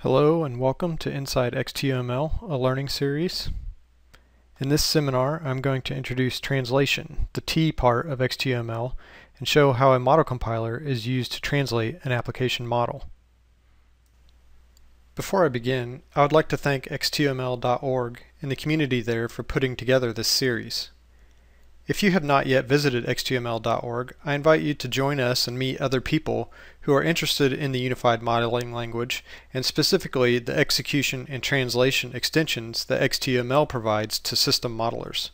Hello and welcome to Inside xtUML, a learning series. In this seminar, I'm going to introduce translation, the T part of xtUML, and show how a model compiler is used to translate an application model. Before I begin, I would like to thank xtUML.org and the community there for putting together this series. If you have not yet visited xtUML.org, I invite you to join us and meet other people who are interested in the unified modeling language and specifically the execution and translation extensions that xtUML provides to system modelers.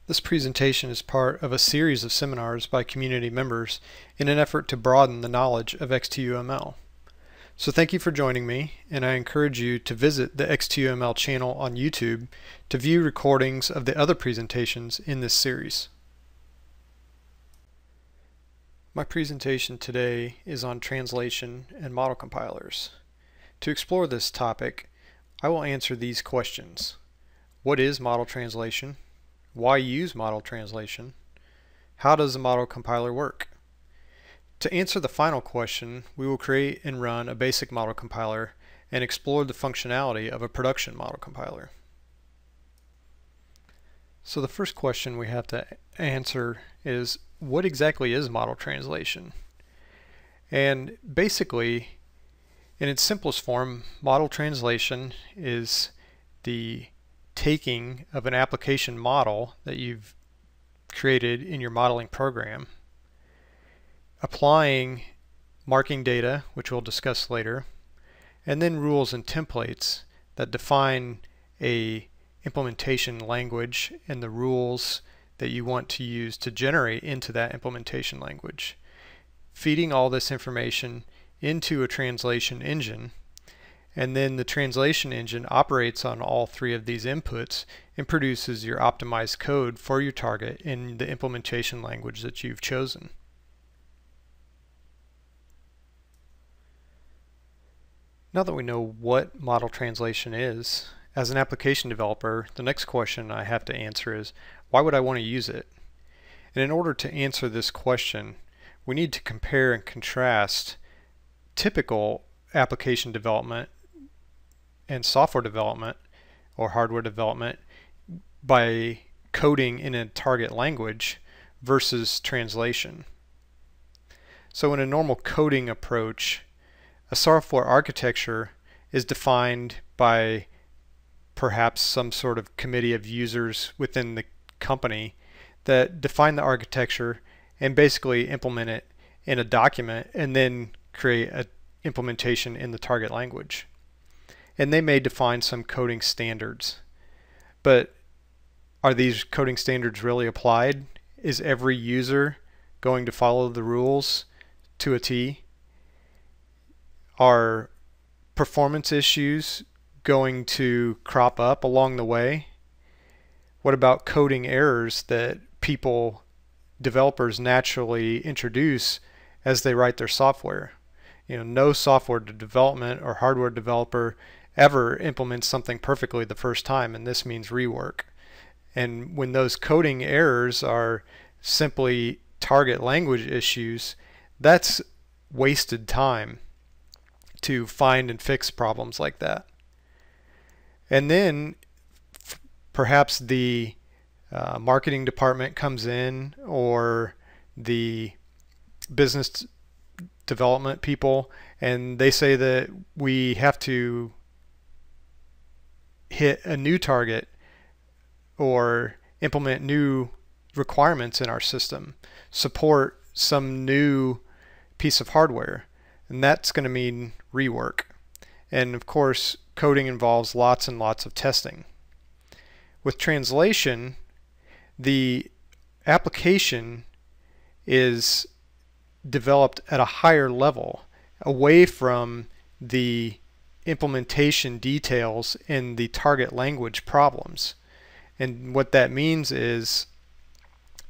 This presentation is part of a series of seminars by community members in an effort to broaden the knowledge of xtUML. So thank you for joining me, and I encourage you to visit the xtUML channel on YouTube to view recordings of the other presentations in this series. My presentation today is on translation and model compilers. To explore this topic, I will answer these questions. What is model translation? Why use model translation? How does a model compiler work? To answer the final question, we will create and run a basic model compiler and explore the functionality of a production model compiler. So the first question we have to answer is, what exactly is model translation? And basically, in its simplest form, model translation is the taking of an application model that you've created in your modeling program, applying marking data, which we'll discuss later, and then rules and templates that define a implementation language and the rules that you want to use to generate into that implementation language. Feeding all this information into a translation engine, and then the translation engine operates on all three of these inputs and produces your optimized code for your target in the implementation language that you've chosen. Now that we know what model translation is, as an application developer, the next question I have to answer is, why would I want to use it? And in order to answer this question, we need to compare and contrast typical application development and software development or hardware development by coding in a target language versus translation. So in a normal coding approach, a software architecture is defined by perhaps some sort of committee of users within the company that define the architecture and basically implement it in a document and then create an implementation in the target language. And they may define some coding standards. But are these coding standards really applied? Is every user going to follow the rules to a T? Are performance issues going to crop up along the way? What about coding errors that developers naturally introduce as they write their software? No software development or hardware developer ever implements something perfectly the first time, and this means rework. And when those coding errors are simply target language issues, that's wasted time to find and fix problems like that. And then perhaps the marketing department comes in, or the business development people, and they say that we have to hit a new target or implement new requirements in our system, support some new piece of hardware, and that's going to mean rework. And of course, coding involves lots and lots of testing. With translation, the application is developed at a higher level, away from the implementation details in the target language problems. And what that means is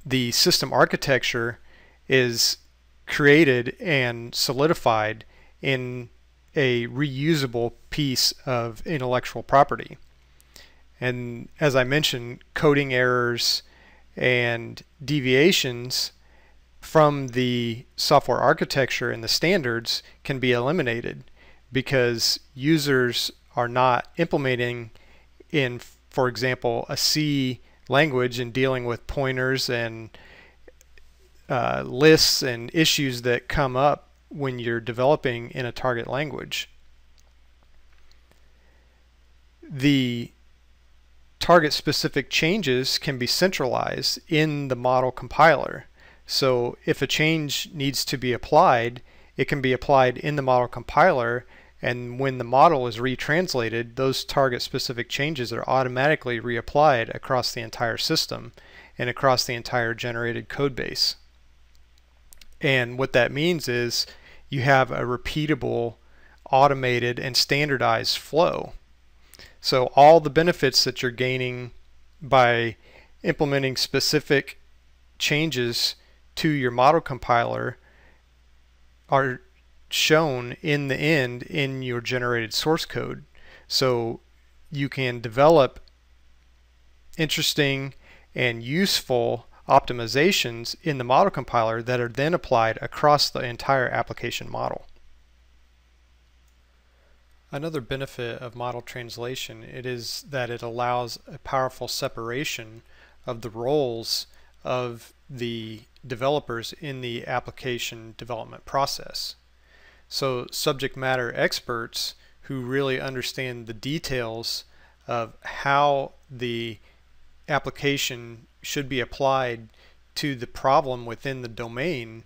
the system architecture is created and solidified in a reusable piece of intellectual property. And as I mentioned, coding errors and deviations from the software architecture and the standards can be eliminated because users are not implementing in, for example, a C language and dealing with pointers and lists and issues that come up when you're developing in a target language. The target specific changes can be centralized in the model compiler. So if a change needs to be applied, it can be applied in the model compiler, and when the model is retranslated, those target specific changes are automatically reapplied across the entire system and across the entire generated code base. And what that means is you have a repeatable, automated, and standardized flow. So all the benefits that you're gaining by implementing specific changes to your model compiler are shown in the end in your generated source code. So you can develop interesting and useful optimizations in the model compiler that are then applied across the entire application model. Another benefit of model translation is that it allows a powerful separation of the roles of the developers in the application development process. So subject matter experts who really understand the details of how the application should be applied to the problem within the domain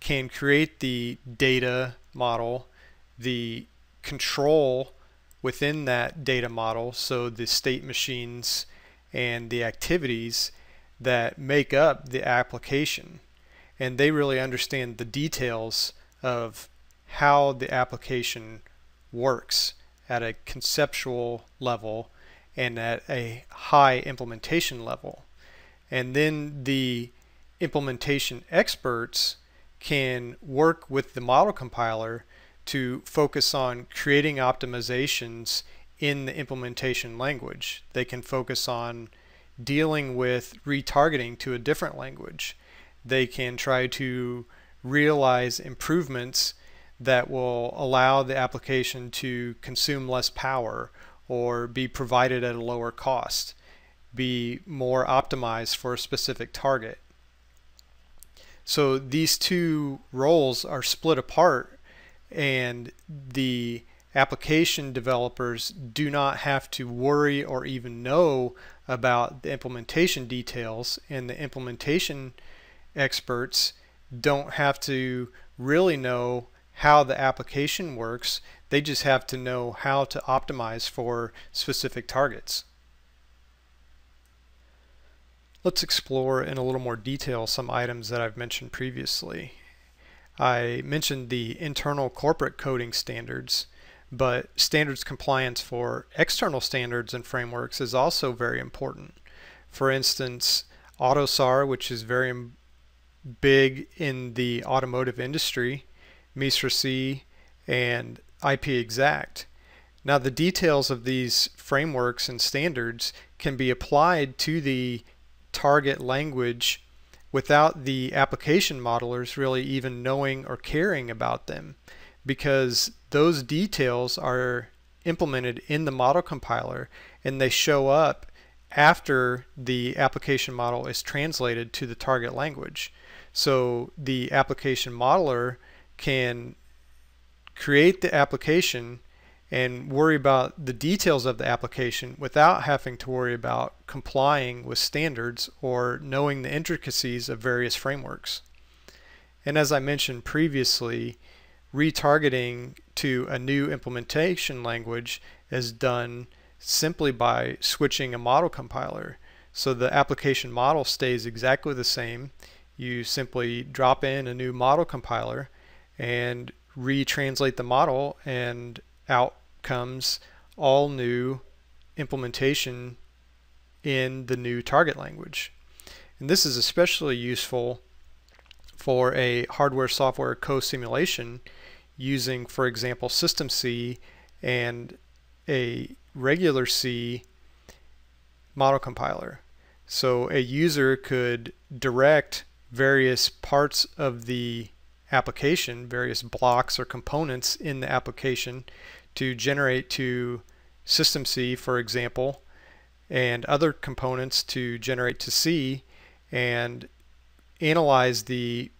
can create the data model, the control within that data model, so the state machines and the activities that make up the application. And they really understand the details of how the application works at a conceptual level and at a high implementation level. And then the implementation experts can work with the model compiler to focus on creating optimizations in the implementation language. They can focus on dealing with retargeting to a different language. They can try to realize improvements that will allow the application to consume less power or be provided at a lower cost, be more optimized for a specific target. So these two roles are split apart, and the application developers do not have to worry or even know about the implementation details, and the implementation experts don't have to really know how the application works. They just have to know how to optimize for specific targets. Let's explore in a little more detail some items that I've mentioned previously. I mentioned the internal corporate coding standards, but standards compliance for external standards and frameworks is also very important. For instance, AUTOSAR, which is very big in the automotive industry, MISRA-C, and IP-Exact. Now the details of these frameworks and standards can be applied to the target language without the application modelers really even knowing or caring about them, because those details are implemented in the model compiler and they show up after the application model is translated to the target language. So the application modeler can create the application and worry about the details of the application without having to worry about complying with standards or knowing the intricacies of various frameworks. And as I mentioned previously, retargeting to a new implementation language is done simply by switching a model compiler. So the application model stays exactly the same. You simply drop in a new model compiler and retranslate the model, and out comes all new implementation in the new target language. And this is especially useful for a hardware-software co-simulation using, for example, System C and a regular C model compiler. So a user could direct various parts of the application, various blocks or components in the application to generate to systemc, for example, and other components to generate to C, and analyze the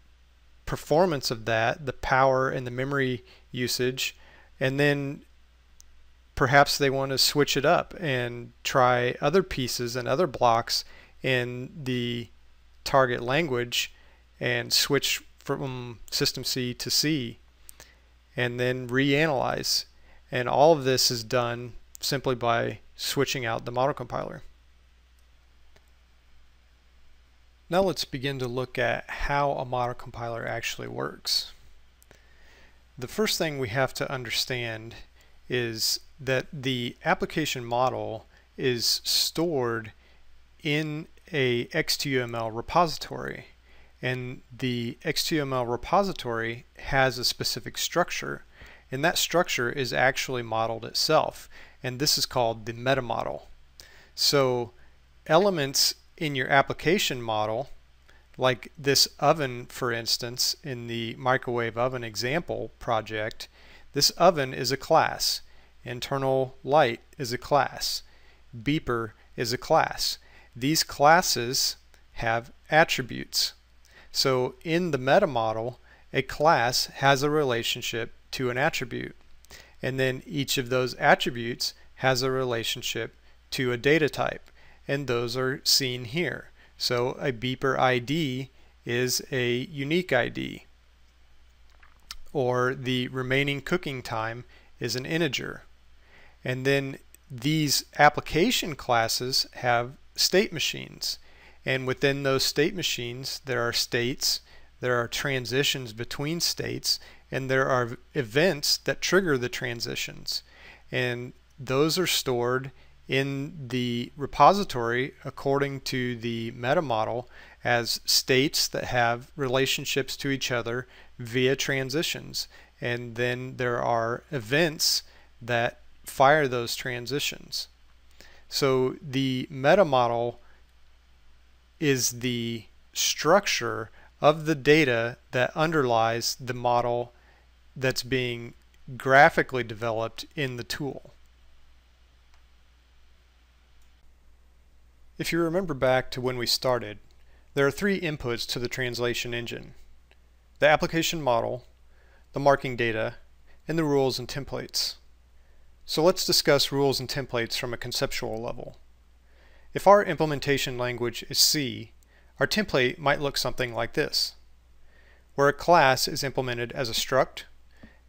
performance of that, the power and the memory usage, and then perhaps they want to switch it up and try other pieces and other blocks in the target language and switch from systemc to C and then reanalyze. And all of this is done simply by switching out the model compiler. Now let's begin to look at how a model compiler actually works. The first thing we have to understand is that the application model is stored in a xtUML repository, and the xtUML repository has a specific structure, and that structure is actually modeled itself, and this is called the meta model. So elements in your application model, like this oven for instance in the microwave oven example project, this oven is a class, internal light is a class, beeper is a class. These classes have attributes. So in the meta model, a class has a relationship to an attribute, and then each of those attributes has a relationship to a data type, and those are seen here. So a beeper ID is a unique ID, or the remaining cooking time is an integer. And then these application classes have state machines, and within those state machines there are states, there are transitions between states, and there are events that trigger the transitions, and those are stored in the repository according to the meta model as states that have relationships to each other via transitions, and then there are events that fire those transitions. So the meta model is the structure of the data that underlies the model that's being graphically developed in the tool. If you remember back to when we started, there are three inputs to the translation engine: the application model, the marking data, and the rules and templates. So let's discuss rules and templates from a conceptual level. If our implementation language is C, our template might look something like this, where a class is implemented as a struct,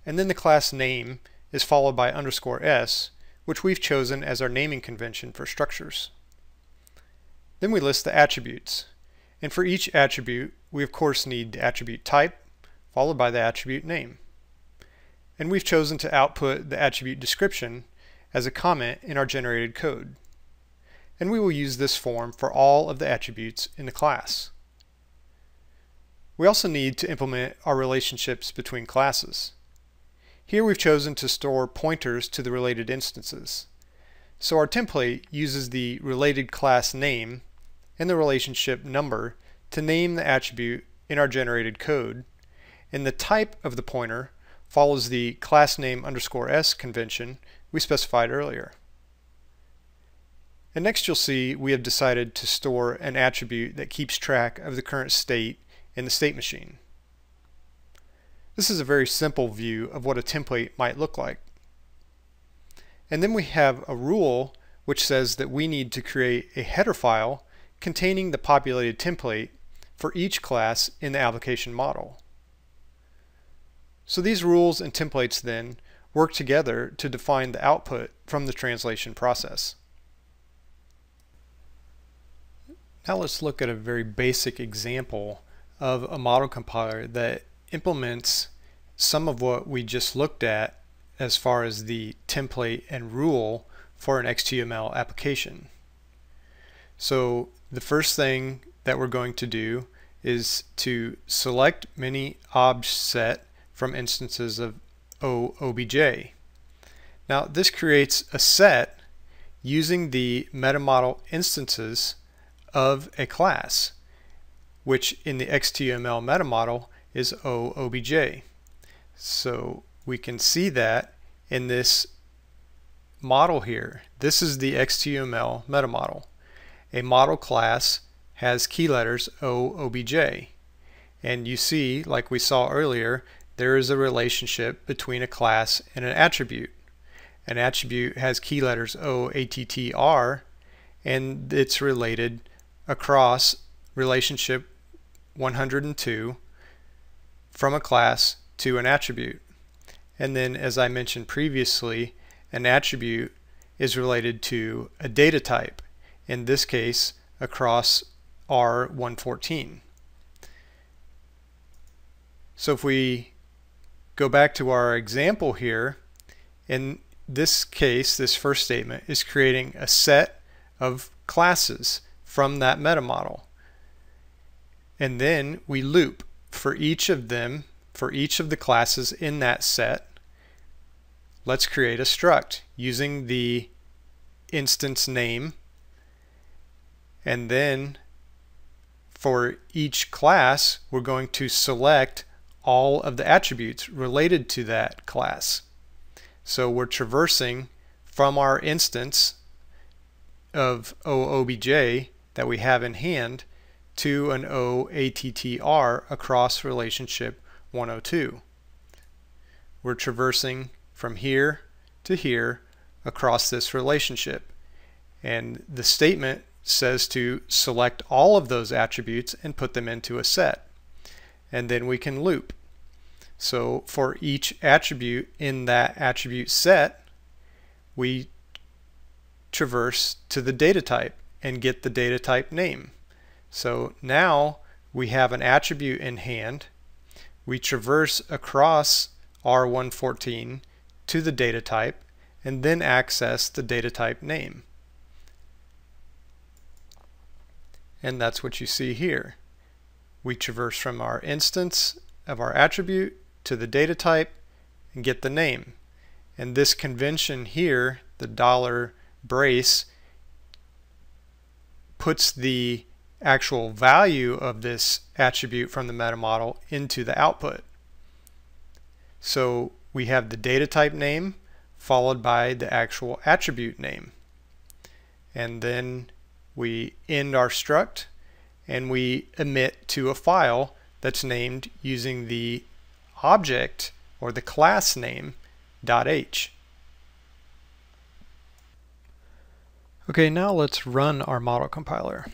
and then the class name is followed by _s, which we've chosen as our naming convention for structures. Then we list the attributes, and for each attribute we of course need the attribute type followed by the attribute name. And we've chosen to output the attribute description as a comment in our generated code. And we will use this form for all of the attributes in the class. We also need to implement our relationships between classes. Here we've chosen to store pointers to the related instances. So our template uses the related class name and the relationship number to name the attribute in our generated code, and the type of the pointer follows the class name _s convention we specified earlier. And next you'll see we have decided to store an attribute that keeps track of the current state in the state machine. This is a very simple view of what a template might look like. And then we have a rule which says that we need to create a header file containing the populated template for each class in the application model. So these rules and templates then work together to define the output from the translation process. Now let's look at a very basic example of a model compiler that implements some of what we just looked at as far as the template and rule for an xtUML application. So the first thing that we're going to do is to select many obj set from instances of OBJ. Now this creates a set using the meta model instances of a class. which in the xtUML meta model is OOBJ. So we can see that in this model here. This is the xtUML meta model. A model class has key letters OOBJ. And you see, like we saw earlier, there is a relationship between a class and an attribute. An attribute has key letters OATTR, and it's related across relationship 102 from a class to an attribute. And then, as I mentioned previously, an attribute is related to a data type, in this case across R114. So if we go back to our example here, in this case, this first statement is creating a set of classes from that meta model. And then we loop for each of them, for each of the classes in that set. Let's create a struct using the instance name, and then for each class we're going to select all of the attributes related to that class. So we're traversing from our instance of OOBJ that we have in hand to an OATTR across relationship 102. We're traversing from here to here across this relationship, and the statement says to select all of those attributes and put them into a set, and then we can loop. So for each attribute in that attribute set, we traverse to the data type and get the data type name. So now we have an attribute in hand. We traverse across R114 to the data type and then access the data type name. And that's what you see here. We traverse from our instance of our attribute to the data type and get the name. And this convention here, the dollar brace, puts the actual value of this attribute from the meta model into the output. So we have the data type name followed by the actual attribute name. And then we end our struct and we emit to a file that's named using the object or the class name .h. Okay, now let's run our model compiler.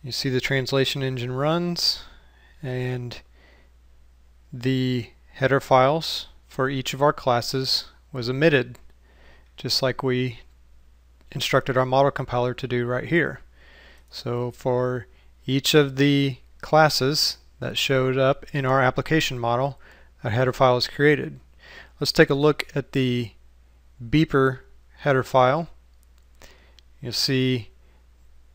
You see the translation engine runs, and the header files for each of our classes was emitted, just like we instructed our model compiler to do right here. So for each of the classes that showed up in our application model, a header file is created. Let's take a look at the beeper header file. You'll see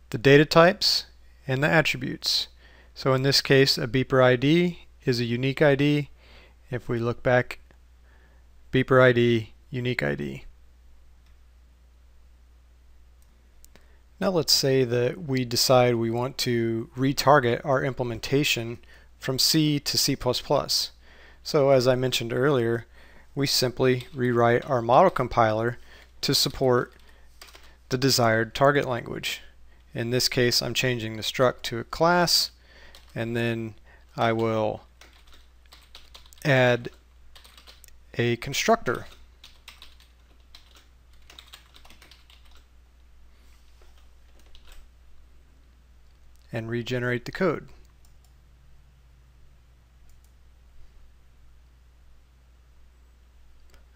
the data types and the attributes. So in this case, a beeper ID is a unique ID. If we look back, beeper ID, unique ID. Now let's say that we decide we want to retarget our implementation from C to C++. So as I mentioned earlier, we simply rewrite our model compiler to support the desired target language. In this case, I'm changing the struct to a class, and then I will add a constructor. And regenerate the code.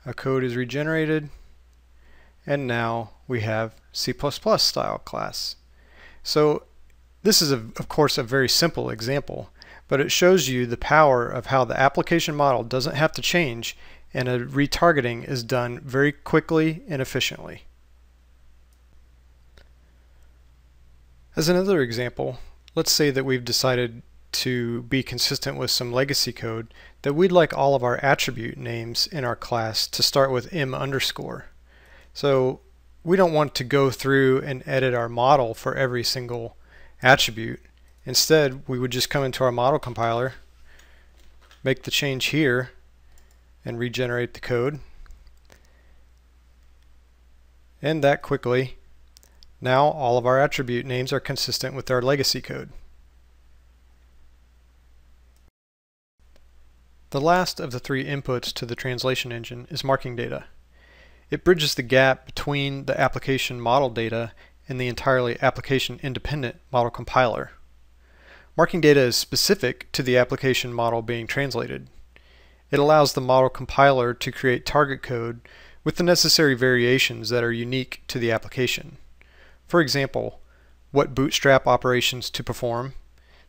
Our code is regenerated, and now we have C++ style class. So this is of course a very simple example, but it shows you the power of how the application model doesn't have to change and a retargeting is done very quickly and efficiently. As another example, let's say that we've decided to be consistent with some legacy code that we'd like all of our attribute names in our class to start with M_. So we don't want to go through and edit our model for every single attribute. Instead, we would just come into our model compiler, make the change here, and regenerate the code. And that quickly, now all of our attribute names are consistent with our legacy code. The last of the three inputs to the translation engine is marking data. It bridges the gap between the application model data and the entirely application-independent model compiler. Marking data is specific to the application model being translated. It allows the model compiler to create target code with the necessary variations that are unique to the application. For example, what bootstrap operations to perform,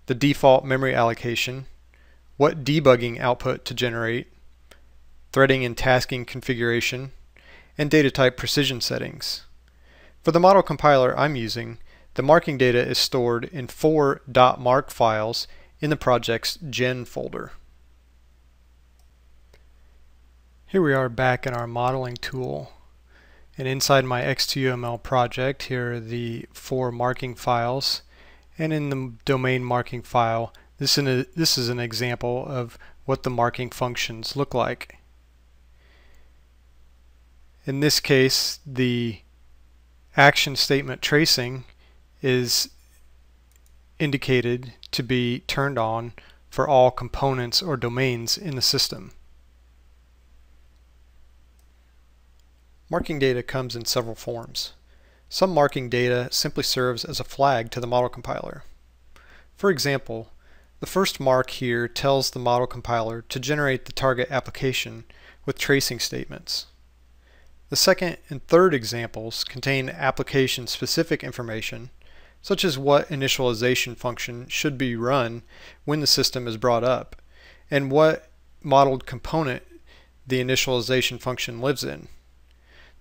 the default memory allocation, what debugging output to generate, threading and tasking configuration, and data type precision settings. For the model compiler I'm using, the marking data is stored in 4 .mark files in the project's gen folder. Here we are back in our modeling tool, and inside my xtUML project here are the 4 marking files, and in the domain marking file this is an example of what the marking functions look like. In this case, the action statement tracing is indicated to be turned on for all components or domains in the system. Marking data comes in several forms. Some marking data simply serves as a flag to the model compiler. For example, the first mark here tells the model compiler to generate the target application with tracing statements. The second and third examples contain application-specific information, such as what initialization function should be run when the system is brought up, and what modeled component the initialization function lives in.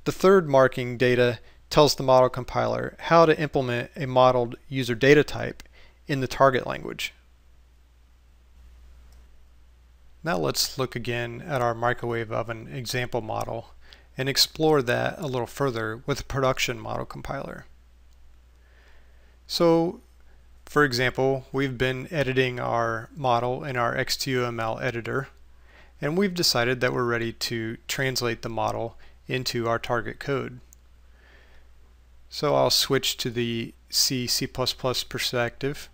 The third marking data tells the model compiler how to implement a modeled user data type in the target language. Now let's look again at our microwave oven example model and explore that a little further with a production model compiler. So, for example, we've been editing our model in our xtUML editor, and we've decided that we're ready to translate the model into our target code. So I'll switch to the C++ perspective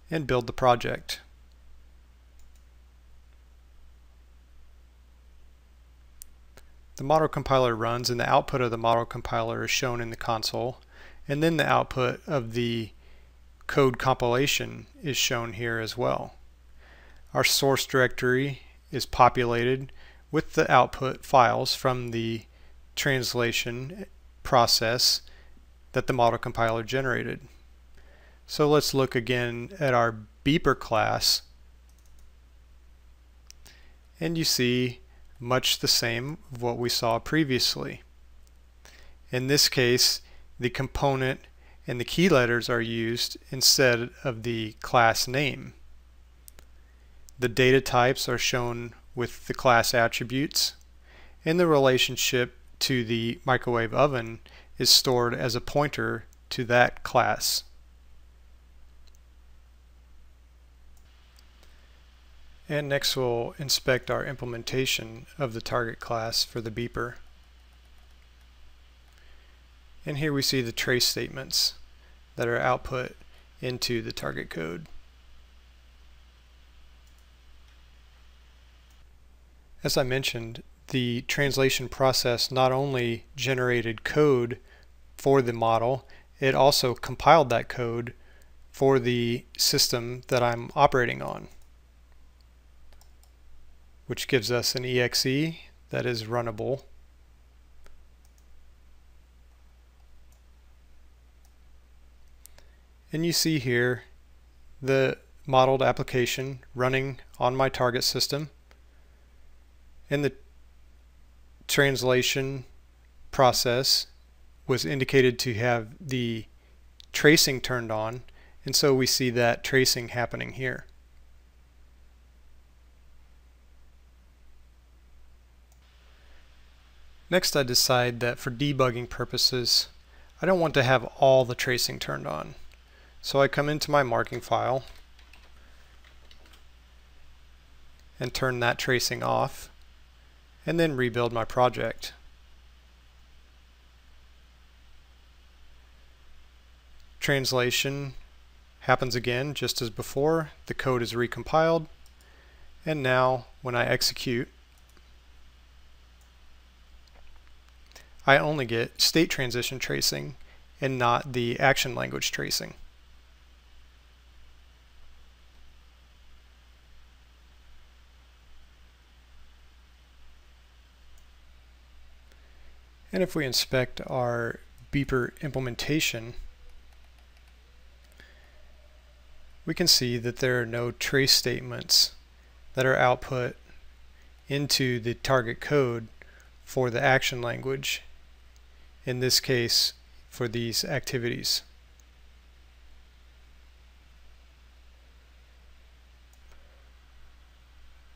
and build the project. The model compiler runs, and the output of the model compiler is shown in the console, and then the output of the code compilation is shown here as well. Our source directory is populated with the output files from the translation process that the model compiler generated. So let's look again at our beeper class, and you see much the same of what we saw previously. In this case, the component and the key letters are used instead of the class name. The data types are shown with the class attributes, and the relationship to the microwave oven is stored as a pointer to that class. And next we'll inspect our implementation of the target class for the beeper. And here we see the trace statements that are output into the target code. As I mentioned, the translation process not only generated code for the model, it also compiled that code for the system that I'm operating on, which gives us an exe that is runnable. And you see here the modeled application running on my target system, and the translation process was indicated to have the tracing turned on, and so we see that tracing happening here. Next, I decide that for debugging purposes, I don't want to have all the tracing turned on. So I come into my marking file and turn that tracing off, and then rebuild my project. Translation happens again just as before. The code is recompiled, and now when I execute, I only get state transition tracing and not the action language tracing. And if we inspect our beeper implementation, we can see that there are no trace statements that are output into the target code for the action language, in this case for these activities.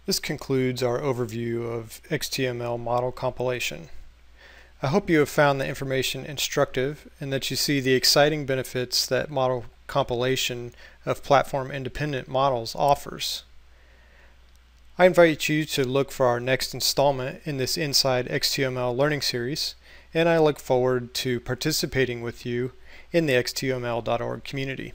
This concludes our overview of xtUML model compilation. I hope you have found the information instructive and that you see the exciting benefits that model compilation of platform-independent models offers. I invite you to look for our next installment in this Inside xtUML learning series, and I look forward to participating with you in the xtUML.org community.